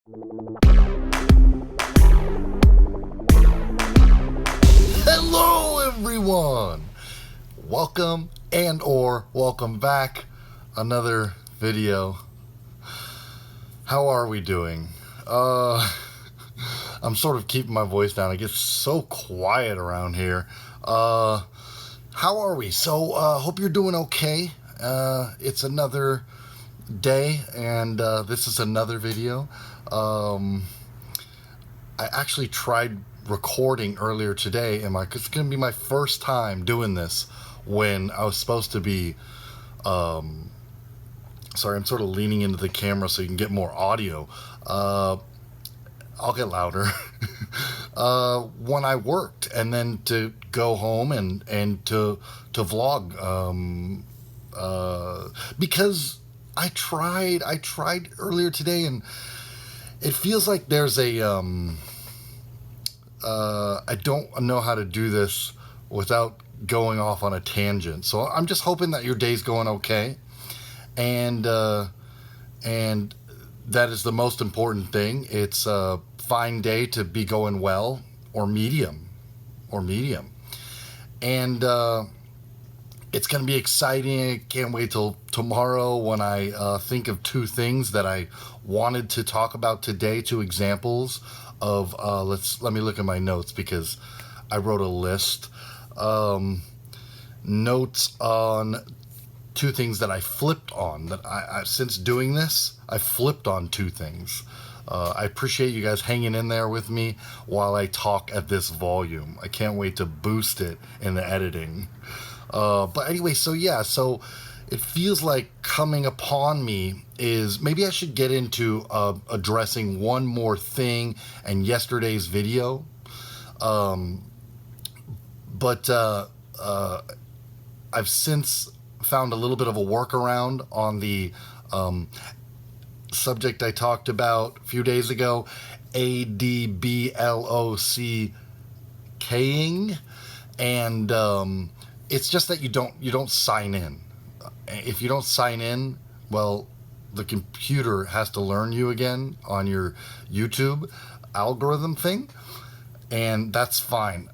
Hello everyone! Welcome and/or welcome back. Another video. How are we doing? I'm sort of keeping my voice down. It gets so quiet around here. How are we? So, hope you're doing okay. It's another day, and this is another video. I actually tried recording earlier today, and it's going to be my first time doing this when I was supposed to be, sorry, I'm sort of leaning into the camera so you can get more audio. I'll get louder. When I worked, and then to go home and to vlog, because I tried earlier today, and it feels like there's a I don't know how to do this without going off on a tangent. So I'm just hoping that your day's going okay, and that is the most important thing. It's a fine day to be going well, or medium, and it's going to be exciting. I can't wait till tomorrow when I think of two things that I wanted to talk about today, two examples of, let me look at my notes, because I wrote a list. Notes on two things that I flipped on, that I since doing this, I flipped on two things. I appreciate you guys hanging in there with me while I talk at this volume. I can't wait to boost it in the editing. But anyway, so it feels like coming upon me is maybe I should get into addressing one more thing in yesterday's video. But I've since found a little bit of a workaround on the subject I talked about a few days ago, ADBLOCKing, and it's just that you don't sign in. If you don't sign in, well, the computer has to learn you again on your YouTube algorithm thing, and that's fine.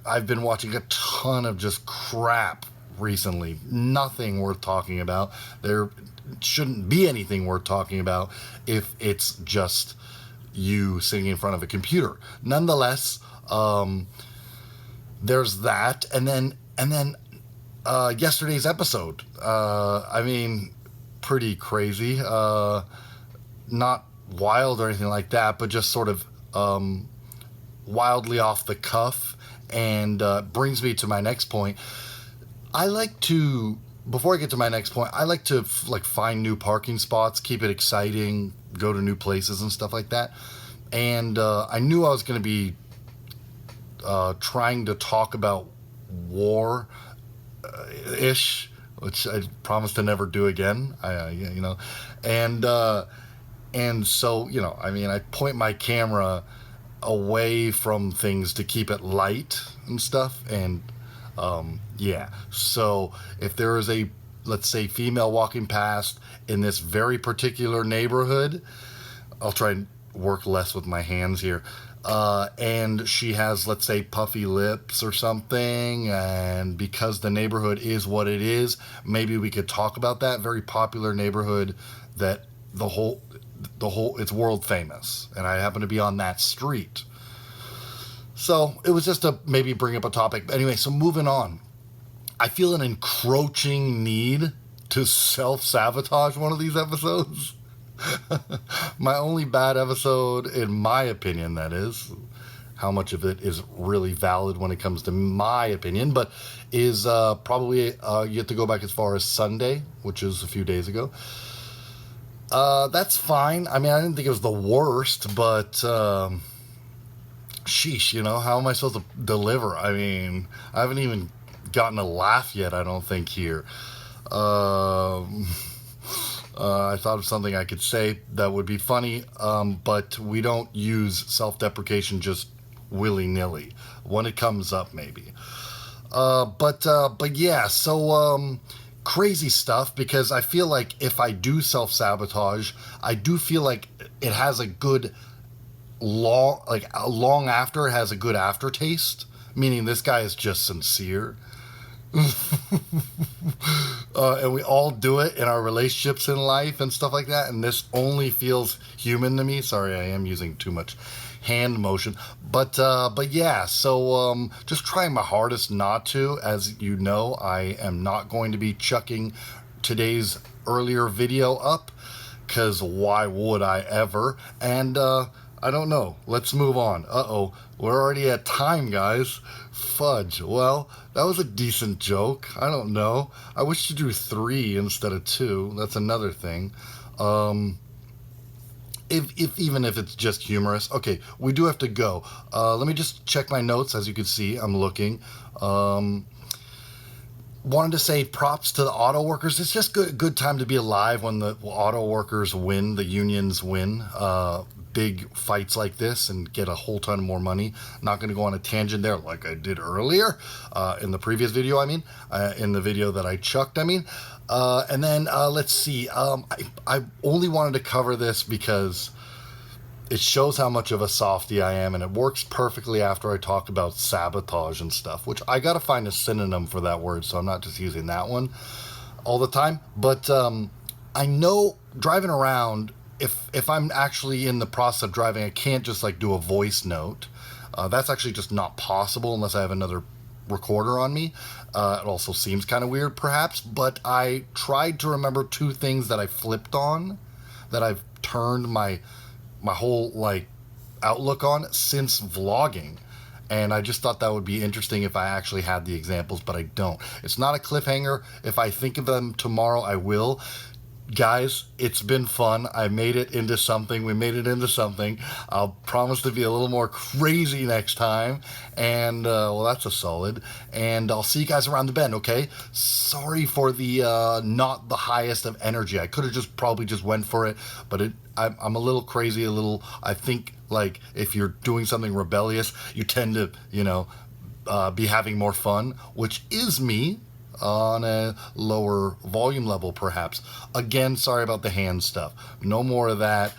I've been watching a ton of just crap recently. Nothing worth talking about. There shouldn't be anything worth talking about if it's just you sitting in front of a computer. Nonetheless, there's that, and then yesterday's episode. I mean, pretty crazy. Not wild or anything like that, but just sort of wildly off the cuff, and brings me to my next point. Before I get to my next point, I like to find new parking spots, keep it exciting, go to new places and stuff like that. And I knew I was going to be trying to talk about war ish, which I promise to never do again. And so I point my camera away from things to keep it light and stuff, and so if there is a, let's say, female walking past in this very particular neighborhood, I'll try and work less with my hands here, and she has, let's say, puffy lips or something, and because the neighborhood is what it is, maybe we could talk about that very popular neighborhood that the whole it's world famous, and I happen to be on that street. So it was just to maybe bring up a topic. But anyway, so moving on. I feel an encroaching need to self-sabotage one of these episodes. My only bad episode, in my opinion, that is. How much of it is really valid when it comes to my opinion, but is probably, you have to go back as far as Sunday, which is a few days ago. That's fine. I mean, I didn't think it was the worst, but sheesh, how am I supposed to deliver? I mean, I haven't even gotten a laugh yet, I don't think, here. I thought of something I could say that would be funny, but we don't use self-deprecation just willy-nilly. When it comes up, maybe. But yeah, so crazy stuff, because I feel like if I do self-sabotage, I do feel like it has a good long after, it has a good aftertaste, meaning this guy is just sincere. And we all do it in our relationships in life and stuff like that, and this only feels human to me. Sorry, I am using too much hand motion, but yeah, so just trying my hardest not to. As you know, I am not going to be chucking today's earlier video up, because why would I ever? And I don't know. Let's move on. Uh-oh. We're already at time, guys. Fudge. Well, that was a decent joke. I don't know. I wish to do 3 instead of 2. That's another thing. If even if it's just humorous. Okay, we do have to go. Let me just check my notes. As you can see, I'm looking. Wanted to say props to the auto workers. It's just good time to be alive when the auto workers win, the unions win big fights like this and get a whole ton more money. Not going to go on a tangent there like I did earlier in the previous video. I mean, in the video that I chucked. I mean, and then let's see. I only wanted to cover this because it shows how much of a softie I am, and it works perfectly after I talk about sabotage and stuff, which I gotta find a synonym for that word, so I'm not just using that one all the time. But I know driving around, if I'm actually in the process of driving, I can't just like do a voice note. That's actually just not possible unless I have another recorder on me. It also seems kind of weird, perhaps, but I tried to remember 2 things that I flipped on, that I've turned my whole like outlook on since vlogging, and I just thought that would be interesting if I actually had the examples, but I don't. It's not a cliffhanger. If I think of them tomorrow, I will. Guys, it's been fun. I made it into something. We made it into something. I'll promise to be a little more crazy next time. And, well, that's a solid. And I'll see you guys around the bend, okay? Sorry for the not the highest of energy. I could have just probably just went for it, but I'm a little crazy, a little, I think, like, if you're doing something rebellious, you tend to, you know, be having more fun, which is me, on a lower volume level, perhaps. Again, sorry about the hand stuff. No more of that,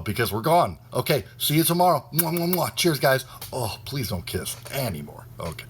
because we're gone. Okay, see you tomorrow. Mwah, mwah, mwah. Cheers, guys. Oh, please don't kiss anymore. Okay.